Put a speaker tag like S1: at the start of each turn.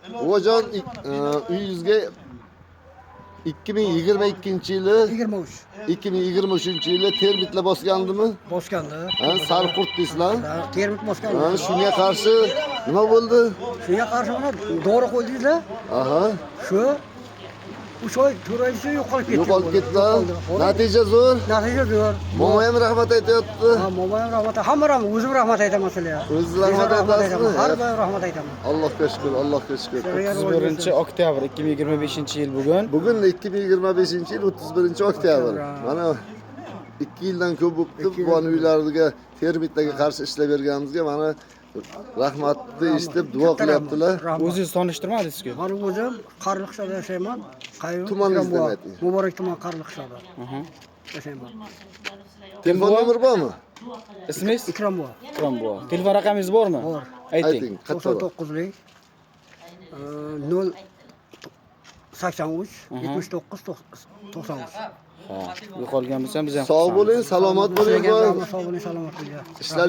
S1: Buvajon uyingizga 2022-yili
S2: 23.
S1: 2023-yili termitlar bosgandimi?
S2: Bosganda.
S1: Ha, sarqurt deysizlar.
S2: Termit bosganda.
S1: Ha, shunga qarshi nima bo'ldi?
S2: Shunga qarshi mana dori qo'ydingizlar.
S1: Aha,
S2: Shu 3 oy, 4 oy ichida yo'qolib ketdi.
S1: yo'qolib ketdilar. Natija zo'r.
S2: Natija zo'r.
S1: Momo ham rahmat aytayapti.
S2: Ha, momoyam rahmat. Hamma o'zim rahmat aytaman sizlarga.
S1: O'zingiz rahmat aytasizmi?
S2: Har doim rahmat aytaman.
S1: Allohga shukr, Allohga shukr.
S3: 31-oktyabr 2025-yil bugun.
S1: Bugun 2025-yil 31-oktyabr. Mana 2 yildan ko'p bo'libdi bu uylarga termitlarga qarshi ishlab berganimizga mana rahmatni eshitib duo qilyaptilar.
S3: O'zingiz tanishtirmadingiz-ku?
S2: Mana o'zim Qarliqshada yashayman.
S1: Tumaningizni ayting.
S2: Muborak tuman Qarliqshada. Yashayman.
S1: Telefon nomer bormi?
S3: Ismingiz?
S2: Ikrom buva.
S3: Ikrom buva. Telefon raqamingiz bormi?
S2: Bor.
S3: Ayting.
S2: 99lik 0 83 79 93.
S3: Ha, yo'qolgan bo'lsa biz ham
S1: Sog' bo'ling, salomat bo'ling.
S2: Sog' bo'ling, salomat bo'ling.
S1: Ishlar